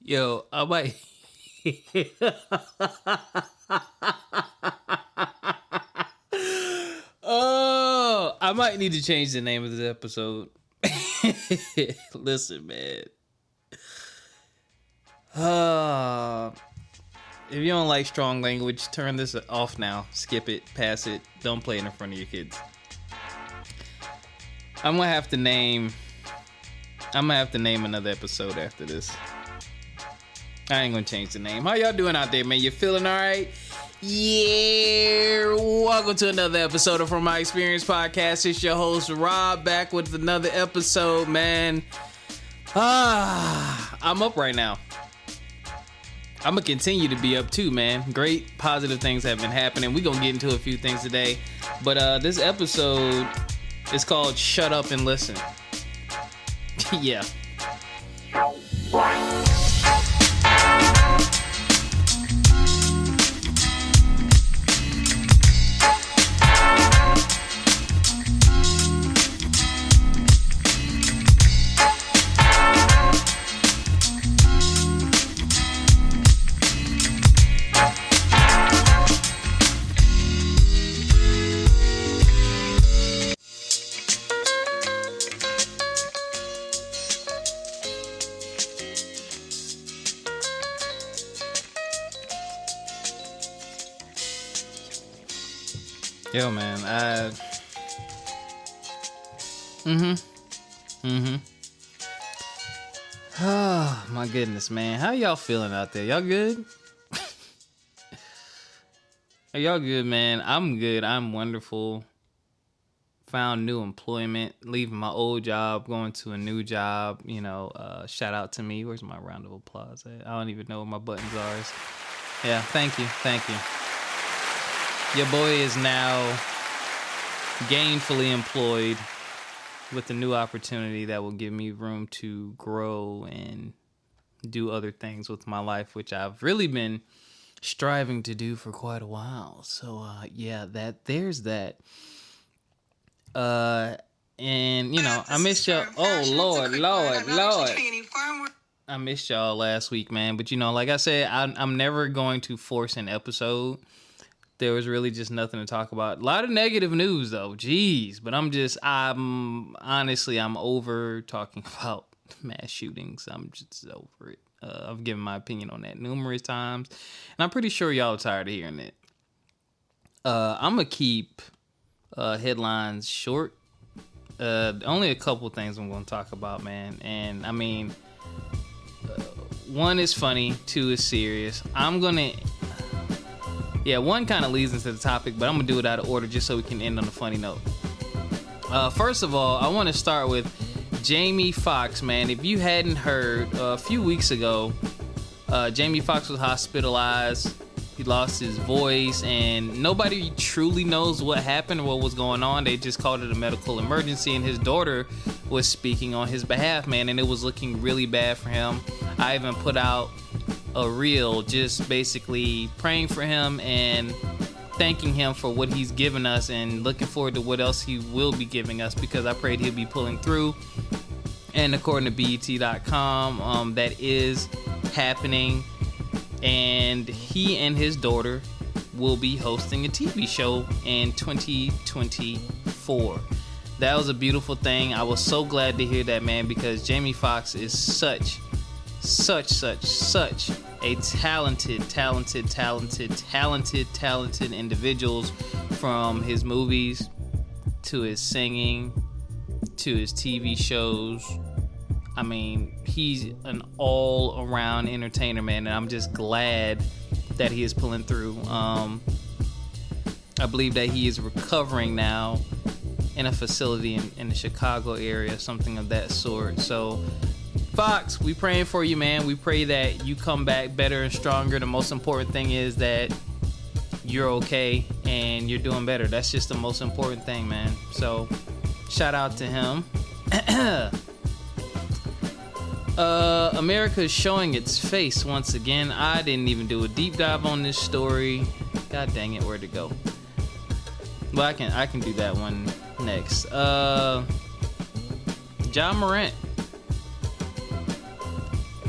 Yo, I might. Oh, I might need to change the name of this episode. Listen, man. If you don't like strong language, turn this off now. Skip it, pass it. Don't play it in front of your kids. I'm gonna have to name another episode after this. I ain't gonna change the name. How y'all doing out there, man? You feeling all right? Yeah. Welcome to another episode of From My Experience Podcast. It's your host, Rob, back with another episode, man. I'm up right now. I'm gonna continue to be up too, man. Great positive things have been happening. We're gonna get into a few things today. But this episode is called Shut Up and Listen. Yeah. Yo, man, Oh, my goodness, man. How y'all feeling out there? Y'all good? Are y'all good, man? I'm good. I'm wonderful. Found new employment, leaving my old job, going to a new job. You know, shout out to me. Where's my round of applause at? I don't even know where my buttons are. Yeah, thank you. Thank you. Your boy is now gainfully employed with a new opportunity that will give me room to grow and do other things with my life, which I've really been striving to do for quite a while. So, yeah, there's that. And, you know, I missed y'all. Oh, Lord. I missed y'all last week, man. But, you know, like I said, I'm never going to force an episode. There was really just nothing to talk about. A lot of negative news, though. Jeez. But I'm over talking about mass shootings. I'm just over it. I've given my opinion on that numerous times. And I'm pretty sure y'all are tired of hearing it. I'm going to keep headlines short. Only a couple things I'm going to talk about, man. And, I mean, one is funny. Two is serious. One kind of leads into the topic, but I'm going to do it out of order just so we can end on a funny note. First of all, I want to start with Jamie Foxx, man. If you hadn't heard, a few weeks ago, Jamie Foxx was hospitalized. He lost his voice, and nobody truly knows what happened or what was going on. They just called it a medical emergency, and his daughter was speaking on his behalf, man, and it was looking really bad for him. I even put out a reel just basically praying for him and thanking him for what he's given us and looking forward to what else he will be giving us, because I prayed he'll be pulling through. And according to BET.com, that is happening, and he and his daughter will be hosting a TV show in 2024. That was a beautiful thing. I was so glad to hear that, man, because Jamie Foxx is such a talented individuals, from his movies to his singing to his TV shows. I mean, he's an all-around entertainer, man, and I'm just glad that he is pulling through. I believe that he is recovering now in a facility in the Chicago area, something of that sort. So, Fox, we praying for you, man. We pray that you come back better and stronger. The most important thing is that you're okay and you're doing better. That's just the most important thing, man. So, shout out to him. America is showing its face once again. I didn't even do a deep dive on this story. God dang it, where'd it go? Well, I can do that one next. Ja Morant.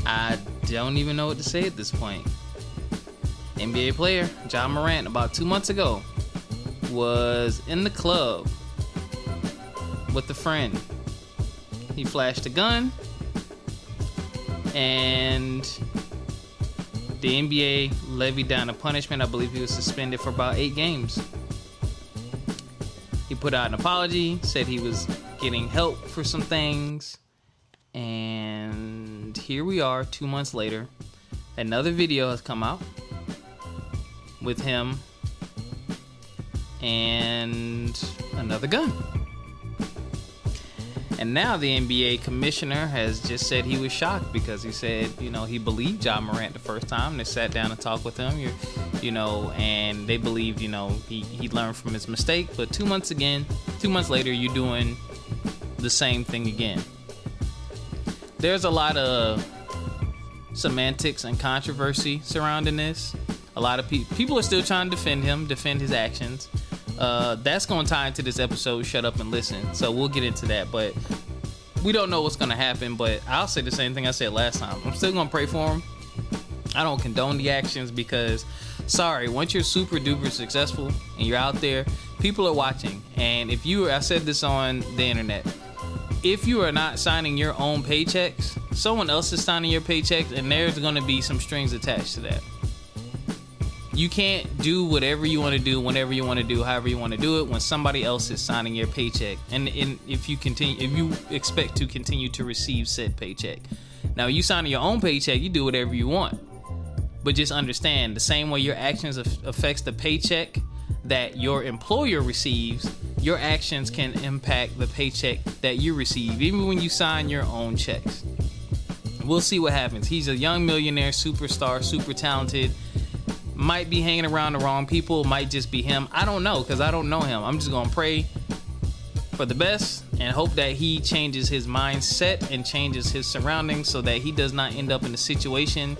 I don't even know what to say at this point. NBA player Ja Morant about 2 months ago was in the club with a friend. He flashed a gun, and the NBA levied down a punishment. I believe he was suspended for about 8 games. He put out an apology, said he was getting help for some things, and here we are 2 months later. Another video has come out with him and another gun. And now the NBA commissioner has just said he was shocked because he said, he believed Ja Morant the first time. They sat down and talked with him, and they believed, he learned from his mistake. But 2 months later, you're doing the same thing again. There's a lot of semantics and controversy surrounding this. A lot of people are still trying to defend his actions. That's going to tie into this episode, Shut Up and Listen. So we'll get into that, but we don't know what's going to happen. But I'll say the same thing I said last time. I'm still going to pray for him. I don't condone the actions because, once you're super duper successful and you're out there, people are watching. And I said this on the internet, if you are not signing your own paychecks, someone else is signing your paychecks, and there's going to be some strings attached to that. You can't do whatever you want to do, whenever you want to do, however you want to do it, when somebody else is signing your paycheck. And if you expect to continue to receive said paycheck. Now, you signing your own paycheck, you do whatever you want. But just understand, the same way your actions affects the paycheck that your employer receives, your actions can impact the paycheck that you receive, even when you sign your own checks. We'll see what happens. He's a young millionaire, superstar, super talented. Might be hanging around the wrong people, might just be him. I don't know, because I don't know him. I'm just going to pray for the best and hope that he changes his mindset and changes his surroundings so that he does not end up in a situation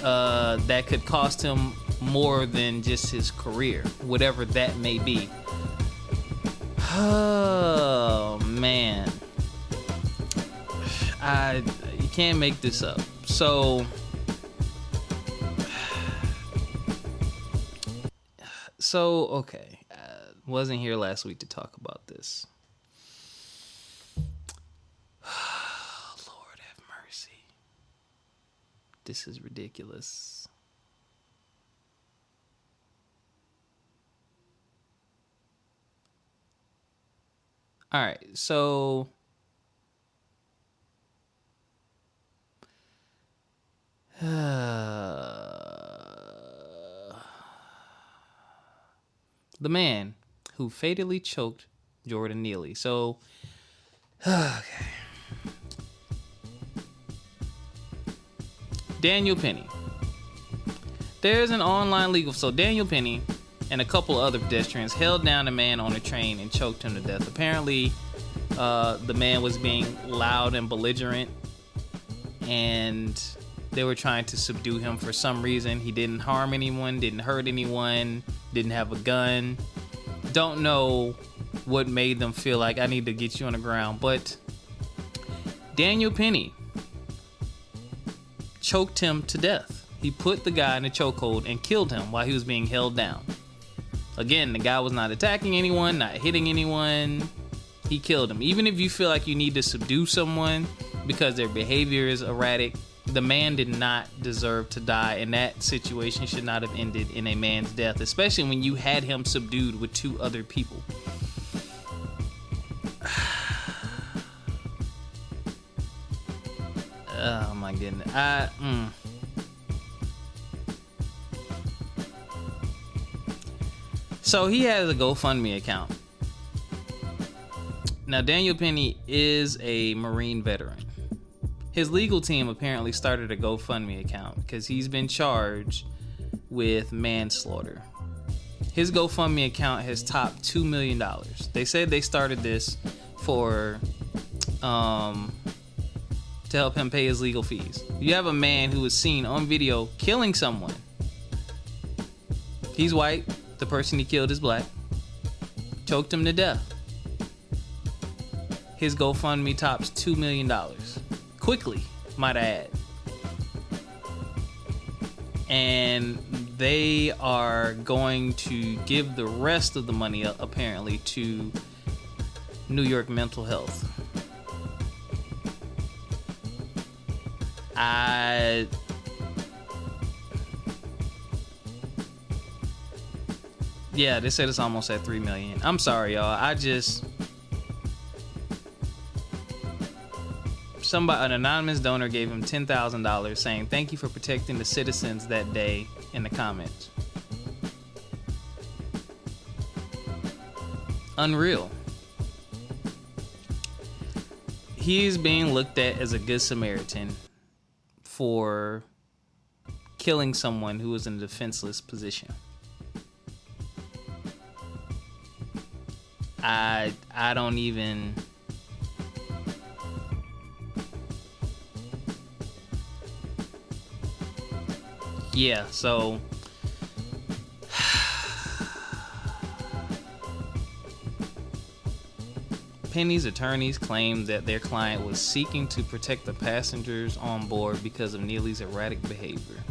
that could cost him more than just his career, whatever that may be. Oh, man. You can't make this up. So, okay, wasn't here last week to talk about this. Lord have mercy. This is ridiculous. All right, so the man who fatally choked Jordan Neely. So, okay. Daniel Penny. There's an online legal. So Daniel Penny and a couple other pedestrians held down a man on a train and choked him to death. Apparently, the man was being loud and belligerent, and they were trying to subdue him for some reason. He didn't harm anyone, didn't hurt anyone, didn't have a gun. Don't know what made them feel like, I need to get you on the ground. But Daniel Penny choked him to death. He put the guy in a chokehold and killed him while he was being held down. Again, the guy was not attacking anyone, not hitting anyone. He killed him. Even if you feel like you need to subdue someone because their behavior is erratic, the man did not deserve to die, and that situation should not have ended in a man's death, especially when you had him subdued with 2 other people. Oh my goodness. So he has a GoFundMe account. Now, Daniel Penny is a Marine veteran. His legal team apparently started a GoFundMe account because he's been charged with manslaughter. His GoFundMe account has topped $2 million. They said they started this to help him pay his legal fees. You have a man who was seen on video killing someone. He's white. The person he killed is black. Choked him to death. His GoFundMe tops $2 million. Quickly, might I add. and they are going to give the rest of the money apparently to New York Mental Health. Yeah, they said it's almost at $3 million. I'm sorry, y'all. An anonymous donor gave him $10,000 saying, "Thank you for protecting the citizens that day," in the comments. Unreal. He is being looked at as a good Samaritan for killing someone who was in a defenseless position. I don't even... Yeah, so... Penny's attorneys claimed that their client was seeking to protect the passengers on board because of Neely's erratic behavior.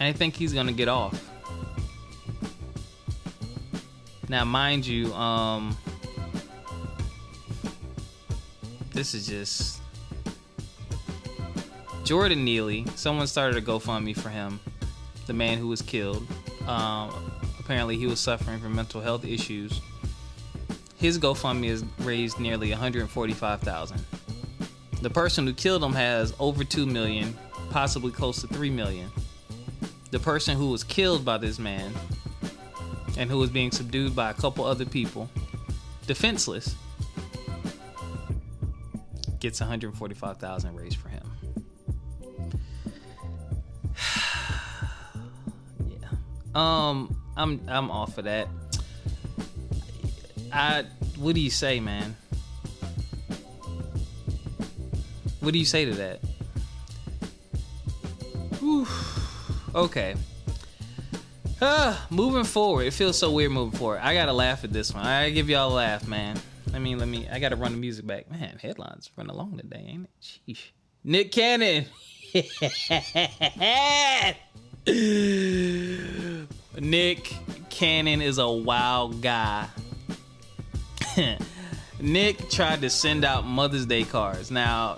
And I think he's gonna get off. Now, mind you, this is just... Jordan Neely, someone started a GoFundMe for him, the man who was killed. Apparently he was suffering from mental health issues. His GoFundMe has raised nearly $145,000. The person who killed him has over $2 million, possibly close to $3 million. The person who was killed by this man and who was being subdued by a couple other people, defenseless, gets $145,000 raised for him. Yeah. I'm off of that. What do you say, man? What do you say to that? Whew. Okay. Moving forward. It feels so weird moving forward. I gotta laugh at this one. I gotta give y'all a laugh, man. I gotta run the music back. Man, headlines run along today, ain't it? Sheesh. Nick Cannon. Nick Cannon is a wild guy. Nick tried to send out Mother's Day cards. Now,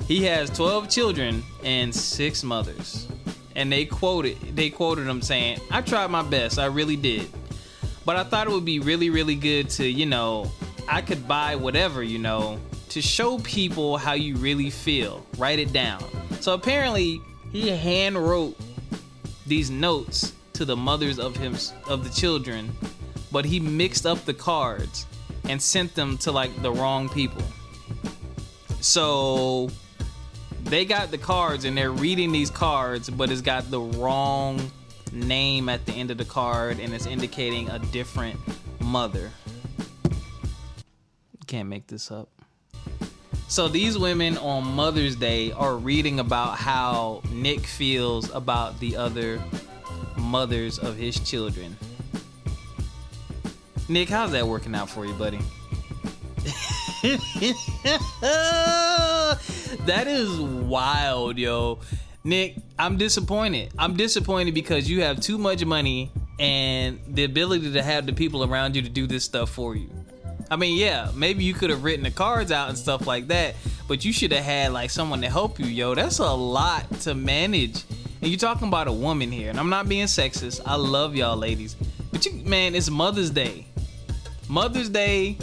he has 12 children and 6 mothers. And they quoted him saying, "I tried my best, I really did. But I thought it would be really, really good to, I could buy whatever, to show people how you really feel. Write it down." So apparently, he hand wrote these notes to the mothers of the children, but he mixed up the cards and sent them to the wrong people. So they got the cards and they're reading these cards, but it's got the wrong name at the end of the card and it's indicating a different mother. You can't make this up. So these women on Mother's Day are reading about how Nick feels about the other mothers of his children. Nick, how's that working out for you, buddy? That is wild, yo. Nick, I'm disappointed. I'm disappointed because you have too much money and the ability to have the people around you to do this stuff for you. Yeah, maybe you could have written the cards out and stuff like that, but you should have had someone to help you, yo. That's a lot to manage. And you're talking about a woman here, and I'm not being sexist. I love y'all ladies. But it's Mother's Day. Mother's Day,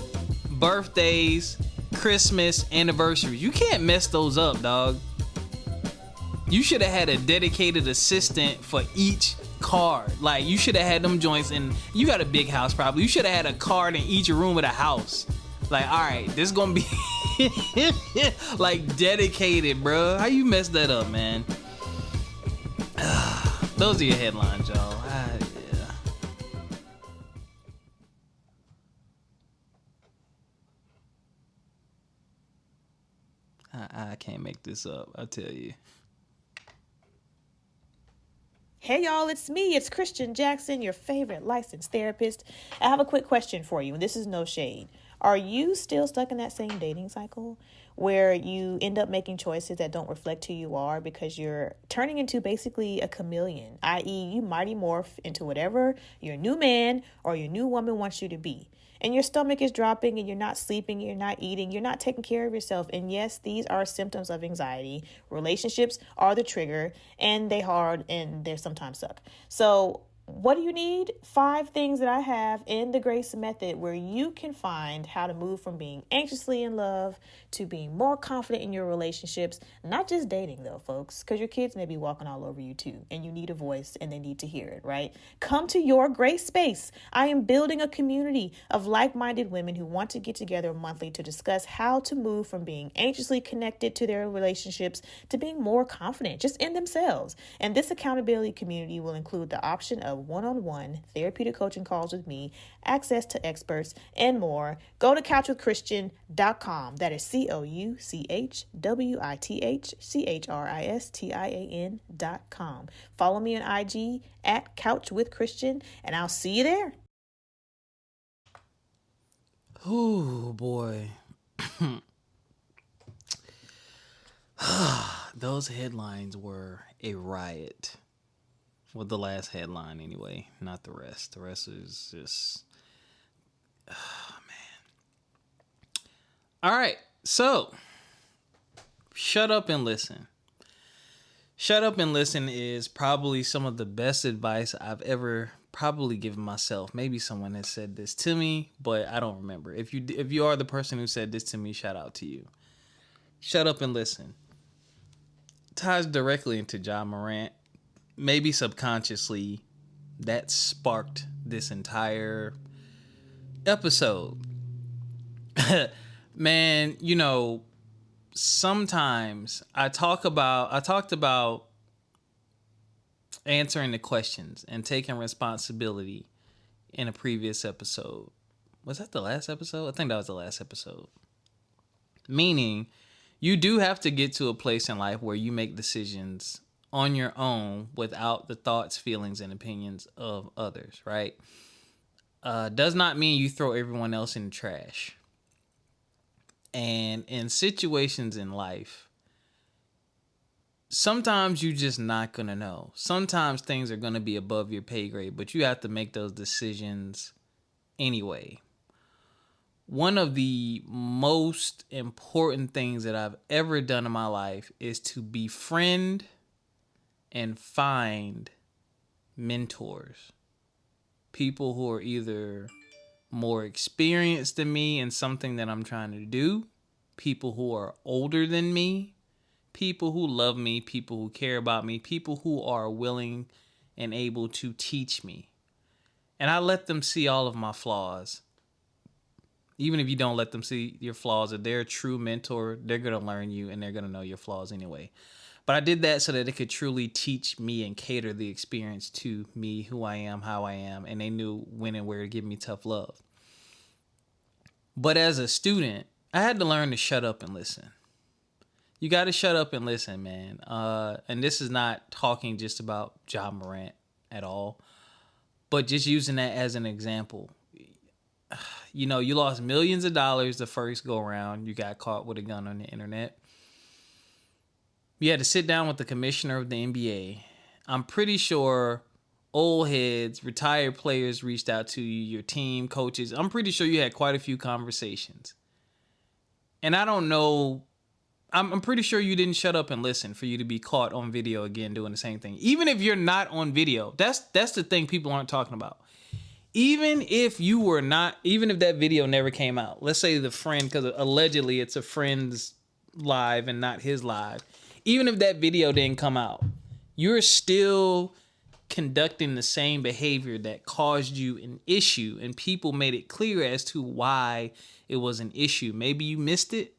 birthdays, Christmas, anniversaries. You can't mess those up, dog. You should have had a dedicated assistant for each card. You should have had them joints, and you got a big house probably. You should have had a card in each room of the house. Alright, this is gonna be dedicated, bro. How you mess that up, man? Those are your headlines, y'all. I can't make this up, I tell you. Hey y'all, it's me. It's Christian Jackson, your favorite licensed therapist. I have a quick question for you, and this is no shade. Are you still stuck in that same dating cycle where you end up making choices that don't reflect who you are because you're turning into basically a chameleon, i.e., you mighty morph into whatever your new man or your new woman wants you to be? And your stomach is dropping and you're not sleeping, you're not eating, you're not taking care of yourself. And yes, these are symptoms of anxiety. Relationships are the trigger, and they hard and they sometimes suck. So what do you need? 5 things that I have in the Grace Method where you can find how to move from being anxiously in love to being more confident in your relationships. Not just dating though, folks, because your kids may be walking all over you too, and you need a voice and they need to hear it, right? Come to your Grace Space. I am building a community of like-minded women who want to get together monthly to discuss how to move from being anxiously connected to their relationships to being more confident just in themselves. And this accountability community will include the option of one-on-one therapeutic coaching calls with me, access to experts, and more. Go to couchwithchristian.com. That is couchwithchristian.com. Follow me on IG at couchwithchristian, and I'll see you there. Oh boy. Those headlines were a riot. Well, the last headline anyway, not the rest. The rest is just, oh man. All right, so shut up and listen. Shut up and listen is probably some of the best advice I've ever probably given myself. Maybe someone has said this to me, but I don't remember. If you are the person who said this to me, shout out to you. Shut up and listen. Ties directly into Ja Morant. Maybe subconsciously, that sparked this entire episode. Man, you know, sometimes I talked about answering the questions and taking responsibility in a previous episode. Was that the last episode? I think that was the last episode. Meaning, you do have to get to a place in life where you make decisions on your own without the thoughts, feelings, and opinions of others, right? Does not mean you throw everyone else in the trash. And in situations in life, sometimes you're just not going to know. Sometimes things are going to be above your pay grade, but you have to make those decisions anyway. One of the most important things that I've ever done in my life is to befriend and find mentors. People who are either more experienced than me in something that I'm trying to do, people who are older than me, people who love me, people who care about me, people who are willing and able to teach me. And I let them see all of my flaws. Even if you don't let them see your flaws, if they're a true mentor, they're going to learn you and they're going to know your flaws anyway. But I did that so that it could truly teach me and cater the experience to me, who I am, how I am, and they knew when and where to give me tough love. But as a student, I had to learn to shut up and listen. You got to shut up and listen, man. And this is not talking just about Ja Morant at all, but just using that as an example. You know, you lost millions of dollars the first go around. You got caught with a gun on the internet. You had to sit down with the commissioner of the NBA. I'm pretty sure old heads, retired players reached out to you, your team, coaches. I'm pretty sure you had quite a few conversations. And I don't know, I'm pretty sure you didn't shut up and listen for you to be caught on video again doing the same thing. Even if you're not on video, that's the thing people aren't talking about. Even if that video never came out, let's say the friend, because allegedly it's a friend's live and not his live. Even if that video didn't come out, you're still conducting the same behavior that caused you an issue, and people made it clear as to why it was an issue. Maybe you missed it.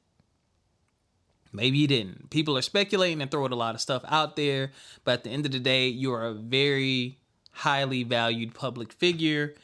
Maybe you didn't. People are speculating and throwing a lot of stuff out there, but at the end of the day, you are a very highly valued public figure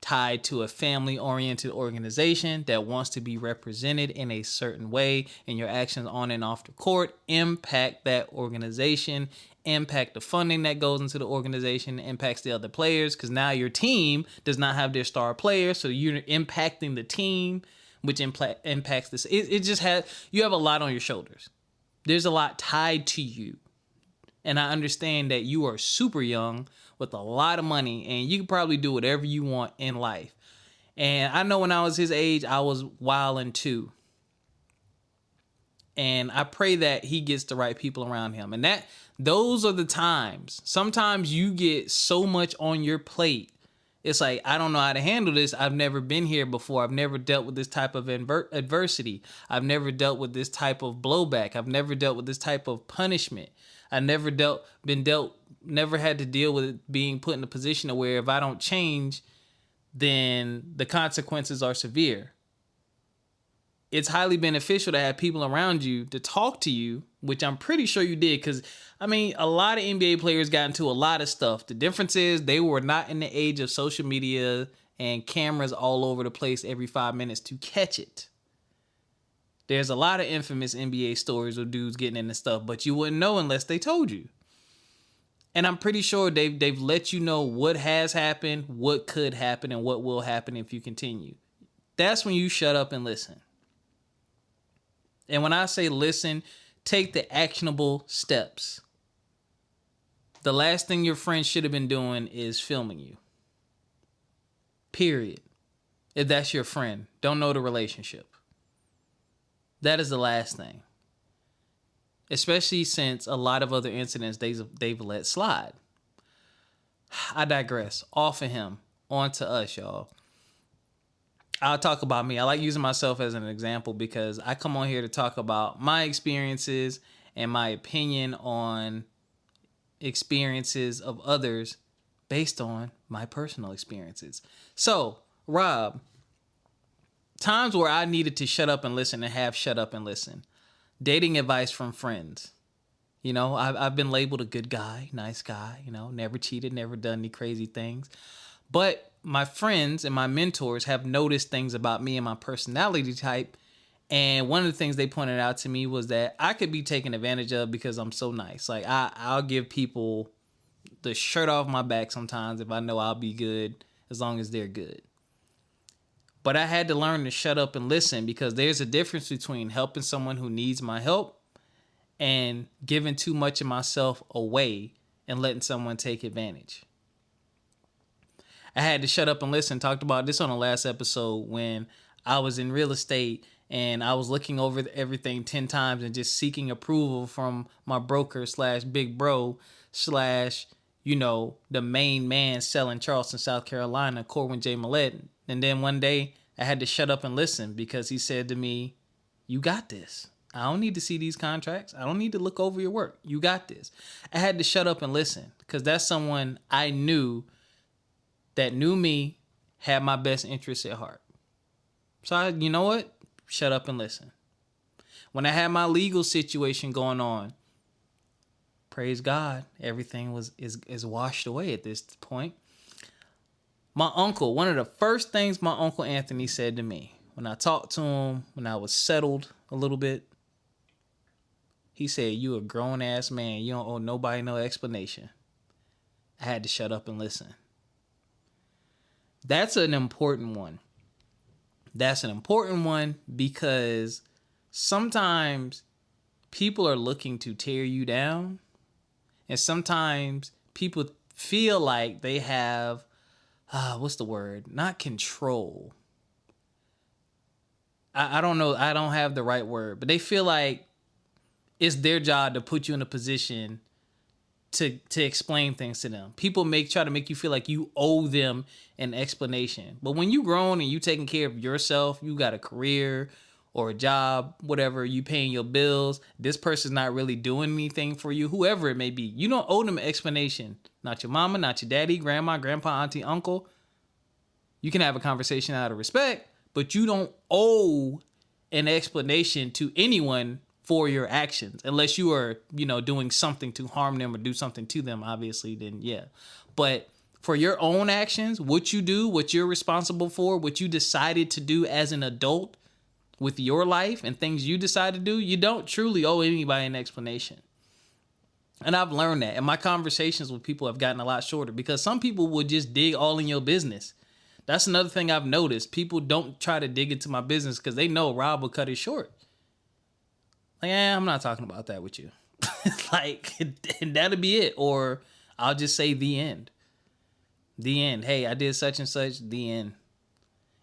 tied to a family-oriented organization that wants to be represented in a certain way, and your actions on and off the court impact that organization, impact the funding that goes into the organization, impacts the other players, because now your team does not have their star players, so you're impacting the team. which impacts this. It just has, you have a lot on your shoulders. There's a lot tied to you. And I understand that you are super young with a lot of money and you can probably do whatever you want in life. And I know when I was his age, I was wilding too. And I pray that he gets the right people around him. And those are the times. Sometimes you get so much on your plate. It's like, I don't know how to handle this. I've never been here before. I've never dealt with this type of adversity. I've never dealt with this type of blowback. I've never dealt with this type of punishment. I never never had to deal with it being put in a position where if I don't change, then the consequences are severe. It's highly beneficial to have people around you to talk to you, which I'm pretty sure you did. Because, I mean, a lot of NBA players got into a lot of stuff. The difference is they were not in the age of social media and cameras all over the place every 5 minutes to catch it. There's a lot of infamous NBA stories of dudes getting into stuff, but you wouldn't know unless they told you. And I'm pretty sure they've let you know what has happened, what could happen, and what will happen if you continue. That's when you shut up and listen. And when I say listen, take the actionable steps. The last thing your friend should have been doing is filming you. Period. If that's your friend, don't know the relationship. That is the last thing. Especially since a lot of other incidents they've let slide. I digress. Off of him, on to us, y'all. I'll talk about me. I like using myself as an example because I come on here to talk about my experiences and my opinion on experiences of others based on my personal experiences. So, Rob, times where I needed to shut up and listen and have shut up and listen. Dating advice from friends. You know, I've been labeled a good guy, nice guy, you know, never cheated, never done any crazy things. But my friends and my mentors have noticed things about me and my personality type. And one of the things they pointed out to me was that I could be taken advantage of because I'm so nice. Like I'll give people the shirt off my back sometimes if I know I'll be good as long as they're good. But I had to learn to shut up and listen because there's a difference between helping someone who needs my help and giving too much of myself away and letting someone take advantage. I had to shut up and listen. Talked about this on the last episode when I was in real estate and I was looking over everything 10 times and just seeking approval from my broker / big bro / you know, the main man selling Charleston, South Carolina, Corwin J. Millett. And then one day I had to shut up and listen because he said to me, you got this. I don't need to see these contracts. I don't need to look over your work. You got this. I had to shut up and listen because that's someone I knew that knew me, had my best interests at heart. So you know what? Shut up and listen. When I had my legal situation going on, praise God, everything is washed away at this point. My uncle, one of the first things my Uncle Anthony said to me when I talked to him, when I was settled a little bit, he said, you a grown ass man. You don't owe nobody no explanation. I had to shut up and listen. That's an important one. That's an important one because sometimes people are looking to tear you down. And sometimes people feel like they have, what's the word? Not control. I don't know. I don't have the right word. But they feel like it's their job to put you in a position to explain things to them. People try to make you feel like you owe them an explanation. But when you grown and you taking care of yourself, you got a career or a job, whatever, you paying your bills, this person's not really doing anything for you, whoever it may be. You don't owe them an explanation. Not your mama, not your daddy, grandma, grandpa, auntie, uncle. You can have a conversation out of respect, but you don't owe an explanation to anyone for your actions, unless you are, you know, doing something to harm them or do something to them, obviously, then yeah. But for your own actions, what you do, what you're responsible for, what you decided to do as an adult with your life and things you decide to do, you don't truly owe anybody an explanation. And I've learned that. And my conversations with people have gotten a lot shorter because some people would just dig all in your business. That's another thing I've noticed. People don't try to dig into my business because they know Rob will cut it short. Like, I'm not talking about that with you. Like, and that'll be it. Or I'll just say the end. The end. Hey, I did such and such. The end.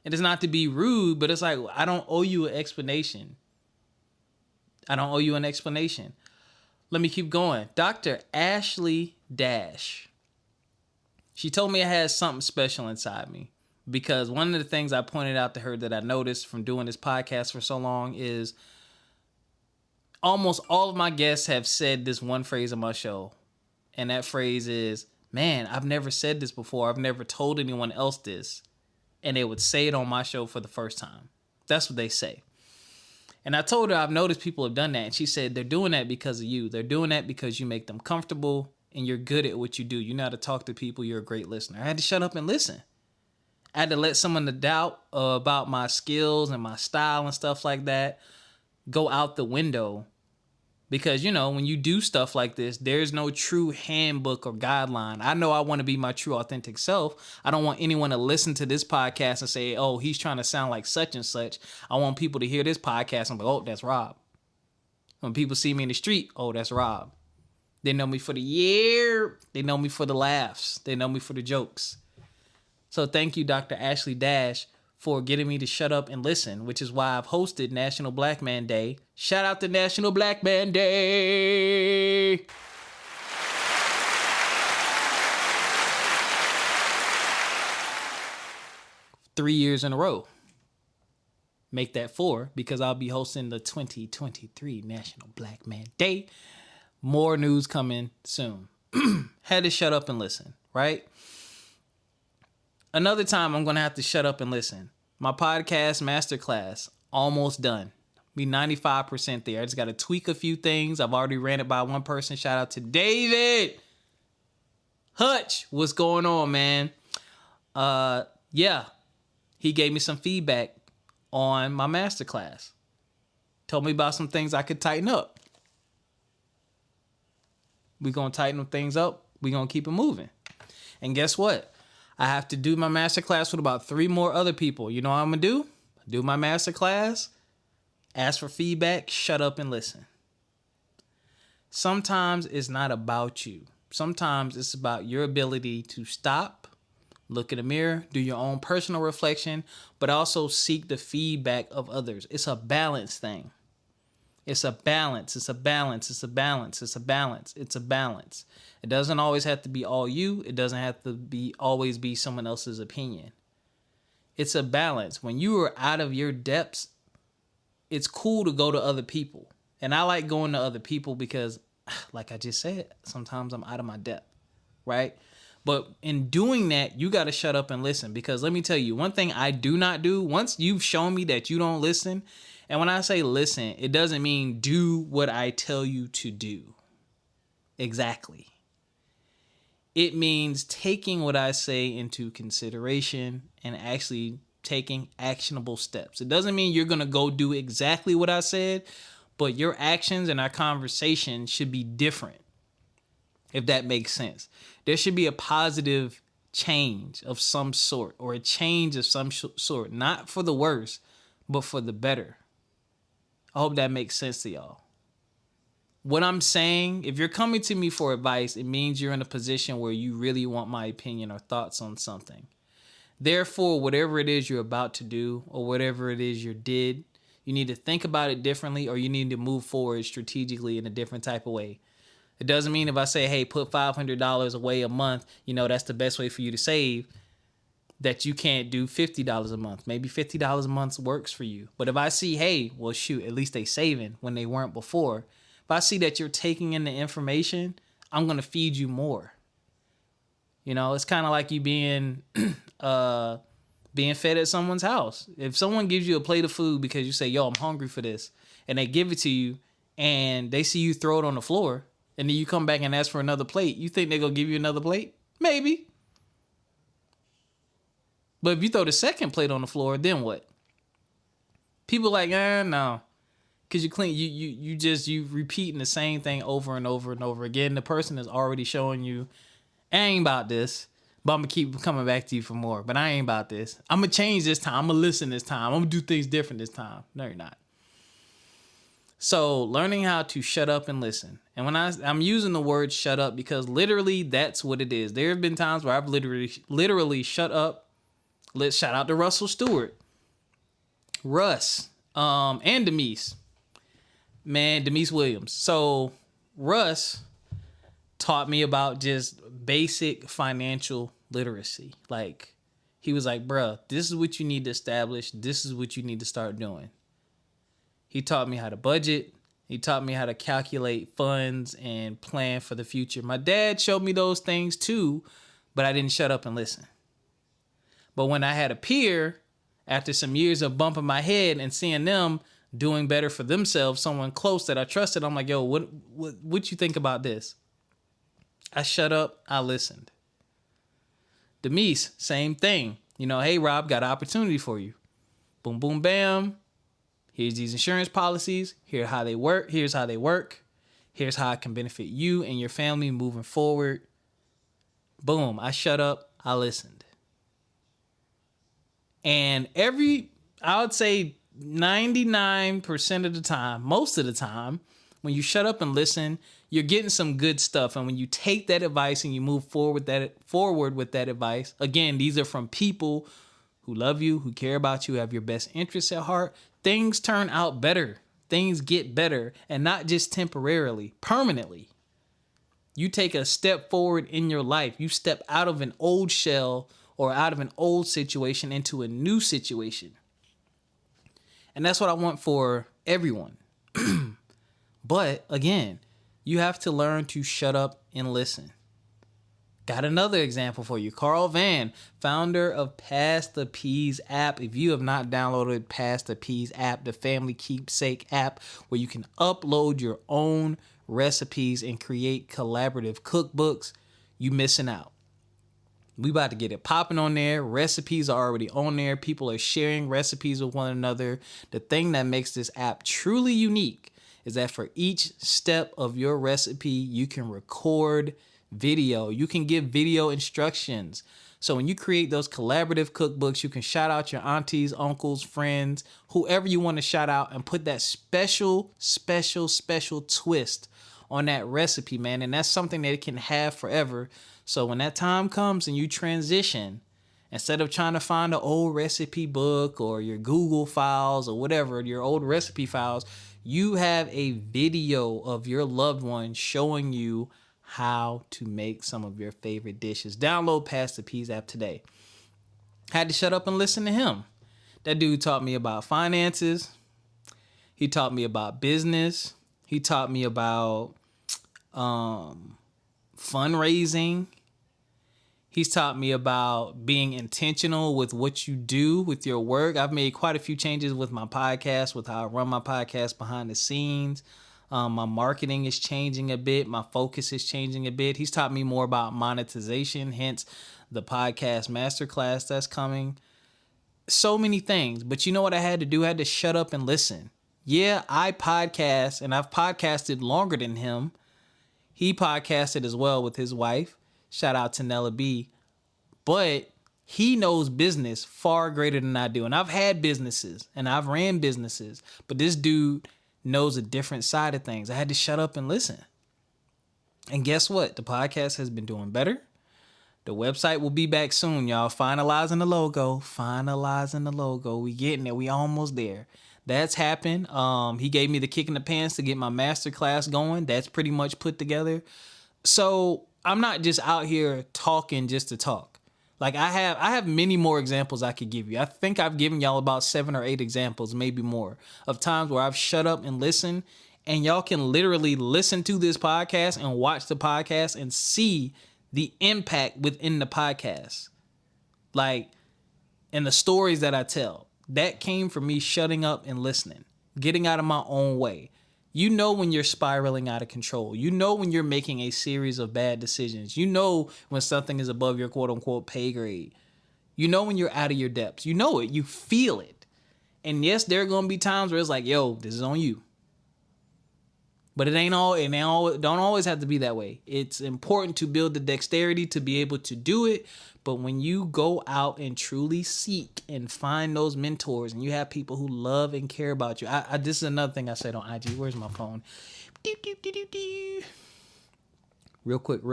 And it's not to be rude, but it's like, I don't owe you an explanation. I don't owe you an explanation. Let me keep going. Dr. Ashley Dash. She told me I had something special inside me. Because one of the things I pointed out to her that I noticed from doing this podcast for so long is almost all of my guests have said this one phrase on my show. And that phrase is, man, I've never said this before. I've never told anyone else this. And they would say it on my show for the first time. That's what they say. And I told her I've noticed people have done that. And she said they're doing that because of you. They're doing that because you make them comfortable and you're good at what you do. You know how to talk to people. You're a great listener. I had to shut up and listen. I had to let some of the doubt about my skills and my style and stuff like that go out the window. Because, you know, when you do stuff like this, there's no true handbook or guideline. I know I want to be my true authentic self. I don't want anyone to listen to this podcast and say, oh, he's trying to sound like such and such. I want people to hear this podcast and be like, oh, that's Rob. When people see me in the street, oh, that's Rob. They know me for the year. They know me for the laughs. They know me for the jokes. So thank you, Dr. Ashley Dash, for getting me to shut up and listen, which is why I've hosted National Black Man Day. Shout out to National Black Man Day. Three years in a row. Make that 4 because I'll be hosting the 2023 National Black Man Day. More news coming soon. Had to shut up and listen, right? Another time I'm going to have to shut up and listen. My podcast masterclass, almost done. Be 95% there. I just got to tweak a few things. I've already ran it by one person. Shout out to David. Hutch, what's going on, man? Yeah, he gave me some feedback on my masterclass. Told me about some things I could tighten up. We're going to tighten things up. We're going to keep it moving. And guess what? I have to do my masterclass with about 3 more other people. You know what I'm going to do? Do my masterclass, ask for feedback, shut up and listen. Sometimes it's not about you. Sometimes it's about your ability to stop, look in the mirror, do your own personal reflection, but also seek the feedback of others. It's a balance thing. It's a balance. It's a balance. It's a balance. It's a balance. It's a balance. It doesn't always have to be all you. It doesn't have to be always be someone else's opinion. It's a balance. When you are out of your depths, it's cool to go to other people. And I like going to other people because, like I just said, sometimes I'm out of my depth, right? But in doing that, you got to shut up and listen. Because let me tell you, one thing I do not do, once you've shown me that you don't listen, and when I say listen, it doesn't mean do what I tell you to do. Exactly. It means taking what I say into consideration and actually taking actionable steps. It doesn't mean you're going to go do exactly what I said, but your actions and our conversation should be different, if that makes sense. There should be a positive change of some sort, or a change of some sort, not for the worse, but for the better. I hope that makes sense to y'all. What I'm saying, if you're coming to me for advice, it means you're in a position where you really want my opinion or thoughts on something. Therefore, whatever it is you're about to do or whatever it is you did, you need to think about it differently, or you need to move forward strategically in a different type of way. It doesn't mean if I say, hey, put $500 away a month, you know, that's the best way for you to save, that you can't do $50 a month. Maybe $50 a month works for you. But if I see, hey, well, shoot, at least they saving when they weren't before. If I see that you're taking in the information, I'm going to feed you more. You know, it's kind of like you being fed at someone's house. If someone gives you a plate of food because you say, yo, I'm hungry for this, and they give it to you and they see you throw it on the floor, and then you come back and ask for another plate, you think they're going to give you another plate? Maybe. But if you throw the second plate on the floor, then what? People like, no. Because you repeating the same thing over and over and over again. The person is already showing you, I ain't about this. But I'm going to keep coming back to you for more. But I ain't about this. I'm going to change this time. I'm going to listen this time. I'm going to do things different this time. No, you're not. So learning how to shut up and listen. And when I'm using the word shut up because literally that's what it is. There have been times where I've literally shut up. Let's shout out to Russell Stewart, Russ, and Demise. Man, Demise Williams. So Russ taught me about just basic financial literacy. Like, he was like, bruh, this is what you need to establish. This is what you need to start doing. He taught me how to budget. He taught me how to calculate funds and plan for the future. My dad showed me those things too, but I didn't shut up and listen. But when I had a peer, after some years of bumping my head and seeing them doing better for themselves, someone close that I trusted, I'm like, yo, what you think about this? I shut up, I listened. Demise, same thing. You know, hey, Rob, got an opportunity for you. Boom, boom, bam. Here's these insurance policies. Here's how they work. Here's how it can benefit you and your family moving forward. Boom. I shut up. I listened. And I would say 99% of the time, most of the time, when you shut up and listen, you're getting some good stuff. And when you take that advice and you move forward with that advice, again, these are from people who love you, who care about you, have your best interests at heart. Things turn out better. Things get better, and not just temporarily, permanently. You take a step forward in your life. You step out of an old shell or out of an old situation into a new situation. And that's what I want for everyone. But again, you have to learn to shut up and listen. Got another example for you. Carl Van, founder of Pass the Peas app. If you have not downloaded Pass the Peas app, the family keepsake app where you can upload your own recipes and create collaborative cookbooks, you missing out. We about to get it popping on there. Recipes are already on there. People are sharing recipes with one another. The thing that makes this app truly unique is that for each step of your recipe, you can record video. You can give video instructions. So when you create those collaborative cookbooks, you can shout out your aunties, uncles, friends, whoever you want to shout out, and put that special twist on that recipe, man. And that's something that it can have forever. So when that time comes and you transition, instead of trying to find an old recipe book or your Google files or whatever, your old recipe files, you have a video of your loved one showing you how to make some of your favorite dishes. Download Pass the Peas app today. Had to shut up and listen to him. That dude taught me about finances. He taught me about business. He taught me about fundraising. He's taught me about being intentional with what you do with your work. I've made quite a few changes with my podcast, with how I run my podcast behind the scenes. My marketing is changing a bit. My focus is changing a bit. He's taught me more about monetization, hence the podcast masterclass that's coming. So many things. But you know what I had to do? I had to shut up and listen. Yeah, I podcast, and I've podcasted longer than him. He podcasted as well with his wife. Shout out to Nella B. But he knows business far greater than I do. And I've had businesses, and I've ran businesses. But this dude knows a different side of things. I had to shut up and listen. And guess what? The podcast has been doing better. The website will be back soon, y'all. Finalizing the logo. We getting there. We almost there. That's happened. He gave me the kick in the pants to get my masterclass going. That's pretty much put together. So I'm not just out here talking just to talk. Like I have many more examples I could give you. I think I've given y'all about 7 or 8 examples, maybe more, of times where I've shut up and listened, and y'all can literally listen to this podcast and watch the podcast and see the impact within the podcast. Like, and the stories that I tell, that came from me shutting up and listening, getting out of my own way. You know when you're spiraling out of control. You know when you're making a series of bad decisions. You know when something is above your quote-unquote pay grade. You know when you're out of your depths. You know it. You feel it. And yes, there are going to be times where it's like, yo, this is on you. But don't always have to be that way. It's important to build the dexterity to be able to do it. But when you go out and truly seek and find those mentors, and you have people who love and care about you, this is another thing I said on IG. Where's my phone? Real quick,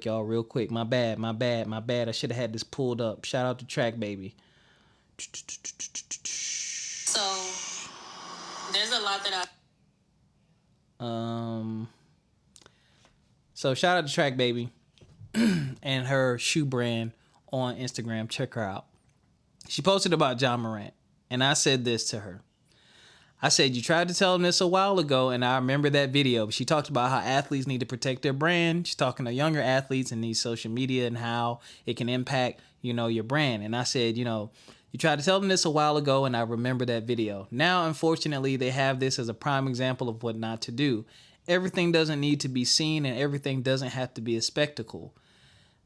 y'all. Real quick. My bad. I should have had this pulled up. Shout out to Track Baby. So there's a lot that So shout out to Track Baby and her shoe brand on Instagram. Check her out. She posted about John Morant, and I said this to her. I said, you tried to tell him this a while ago, and I remember that video. She talked about how athletes need to protect their brand. She's talking to younger athletes and these social media and how it can impact, your brand. And I said, you tried to tell them this a while ago, and I remember that video. Now, unfortunately, they have this as a prime example of what not to do. Everything doesn't need to be seen, and everything doesn't have to be a spectacle.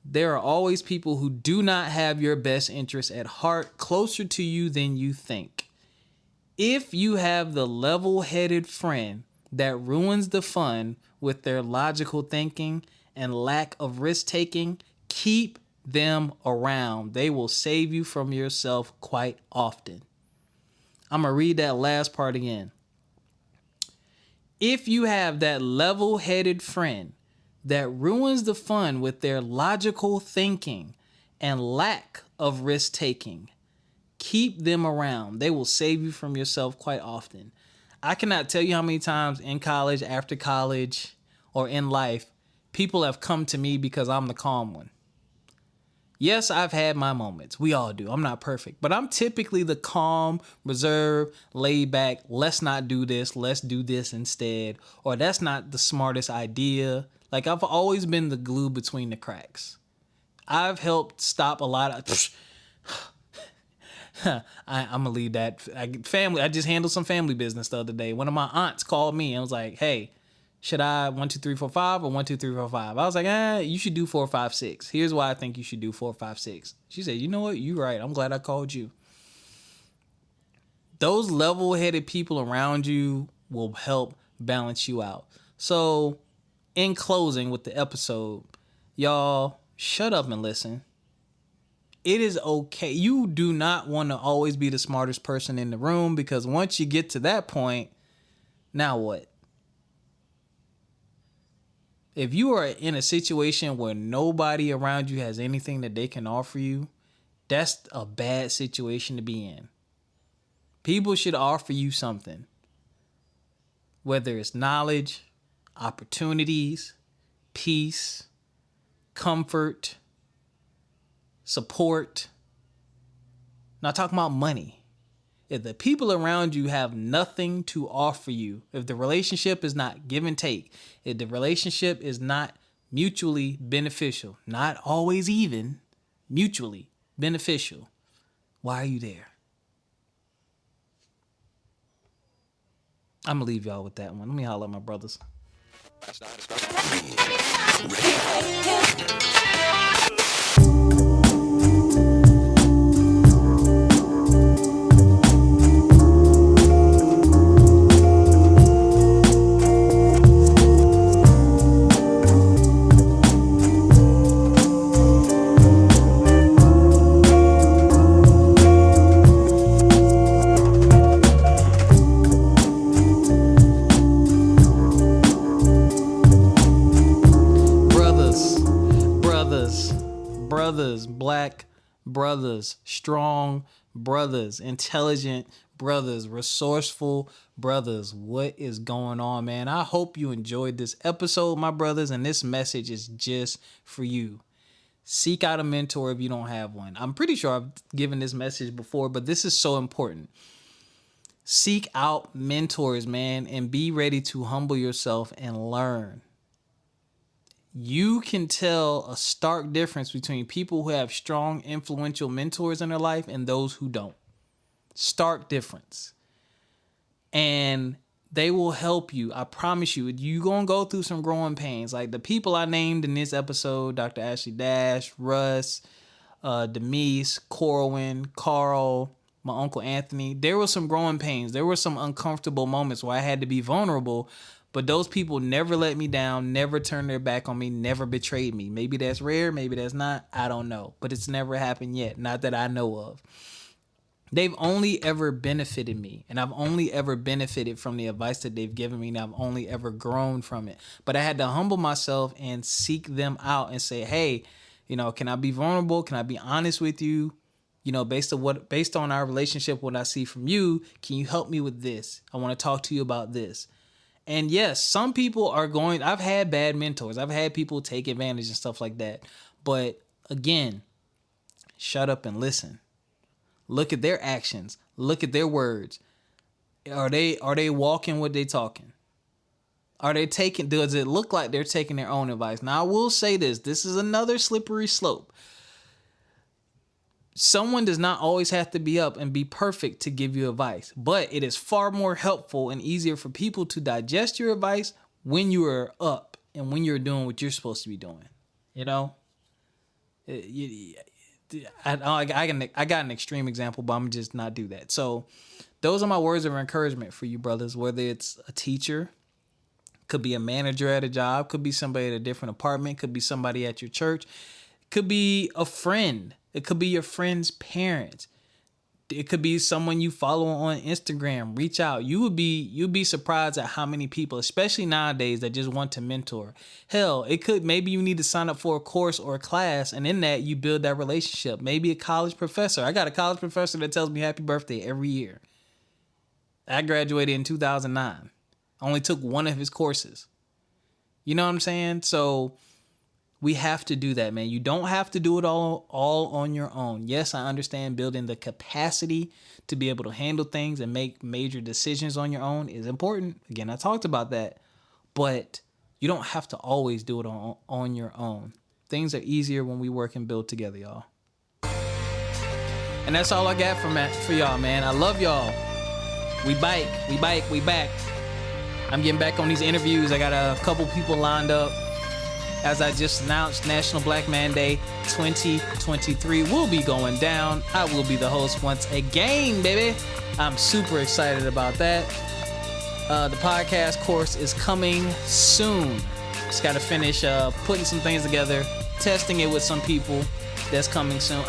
There are always people who do not have your best interests at heart, closer to you than you think. If you have the level-headed friend that ruins the fun with their logical thinking and lack of risk-taking, keep them around. They will save you from yourself quite often. I'm going to read that last part again. If you have that level-headed friend that ruins the fun with their logical thinking and lack of risk-taking, keep them around. They will save you from yourself quite often. I cannot tell you how many times in college, after college, or in life, people have come to me because I'm the calm one. Yes, I've had my moments. We all do. I'm not perfect. But I'm typically the calm, reserved, laid back, let's not do this, let's do this instead. Or that's not the smartest idea. Like, I've always been the glue between the cracks. I've helped stop a lot of... I'm gonna leave that. Family. I just handled some family business the other day. One of my aunts called me and was like, "Hey, should I 1, 2, 3, 4, 5 or 1, 2, 3, 4, 5?" I was like, you should do 4, 5, 6. Here's why I think you should do 4, 5, 6. She said, "You know what? You're right. I'm glad I called you." Those level-headed people around you will help balance you out. So, in closing with the episode, y'all shut up and listen. It is okay. You do not want to always be the smartest person in the room, because once you get to that point, now what? If you are in a situation where nobody around you has anything that they can offer you, that's a bad situation to be in. People should offer you something, whether it's knowledge, opportunities, peace, comfort, support. Not talking about money. If the people around you have nothing to offer you, if the relationship is not give and take, if the relationship is not mutually beneficial, not always even, mutually beneficial, why are you there? I'm going to leave y'all with that one. Let me holler at my brothers. Brothers, black brothers, strong brothers, intelligent brothers, resourceful brothers. What is going on, man? I hope you enjoyed this episode, my brothers, and this message is just for you. Seek out a mentor if you don't have one. I'm pretty sure I've given this message before, but this is so important. Seek out mentors, man, and be ready to humble yourself and learn. You can tell a stark difference between people who have strong, influential mentors in their life and those who don't. Stark difference. And they will help you. I promise you, you're going to go through some growing pains. Like the people I named in this episode, Dr. Ashley Dash, Russ, Demise, Corwin, Carl, my Uncle Anthony. There were some growing pains. There were some uncomfortable moments where I had to be vulnerable, but those people never let me down, never turned their back on me, never betrayed me. Maybe that's rare, maybe that's not. I don't know, but it's never happened yet, not that I know of. They've only ever benefited me, and I've only ever benefited from the advice that they've given me, and I've only ever grown from it. But I had to humble myself and seek them out and say, hey, can I be vulnerable? Can I be honest with you? Based on our relationship, what I see from you, can you help me with this? I want to talk to you about this. And yes, some people I've had bad mentors. I've had people take advantage and stuff like that. But again, shut up and listen. Look at their actions. Look at their words. Are they walking what they talking? Does it look like they're taking their own advice? Now, I will say this. This is another slippery slope. Someone does not always have to be up and be perfect to give you advice, but it is far more helpful and easier for people to digest your advice when you are up and when you're doing what you're supposed to be doing. I got an extreme example, but I'm just not do that. So those are my words of encouragement for you brothers, whether it's a teacher, could be a manager at a job, could be somebody at a different apartment, could be somebody at your church, could be a friend. It could be your friend's parents. It could be someone you follow on Instagram. Reach out. You'd be surprised at how many people, especially nowadays, that just want to mentor. Hell, maybe you need to sign up for a course or a class, and in that you build that relationship. Maybe a college professor. I got a college professor that tells me happy birthday every year. I graduated in 2009. I only took one of his courses. You know what I'm saying? So we have to do that, man. You don't have to do it all on your own. Yes, I understand building the capacity to be able to handle things and make major decisions on your own is important. Again, I talked about that. But you don't have to always do it on your own. Things are easier when we work and build together, y'all. And that's all I got for y'all, man. I love y'all. We back. I'm getting back on these interviews. I got a couple people lined up. As I just announced, National Black Man Day 2023 will be going down. I will be the host once again, baby. I'm super excited about that. The podcast course is coming soon. Just got to finish putting some things together, testing it with some people. That's coming soon.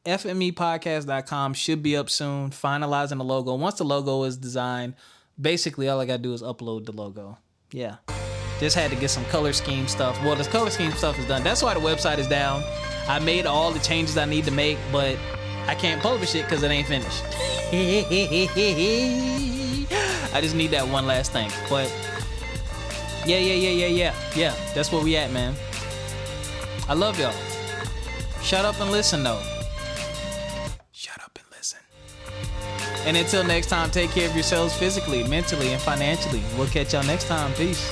FMEpodcast.com should be up soon. Finalizing the logo. Once the logo is designed, basically all I got to do is upload the logo. Yeah. Just had to get some color scheme stuff. Well, the color scheme stuff is done. That's why the website is down. I made all the changes I need to make, but I can't publish it because it ain't finished. I just need that one last thing. But yeah. That's where we at, man. I love y'all. Shut up and listen, though. Shut up and listen. And until next time, take care of yourselves physically, mentally, and financially. We'll catch y'all next time. Peace.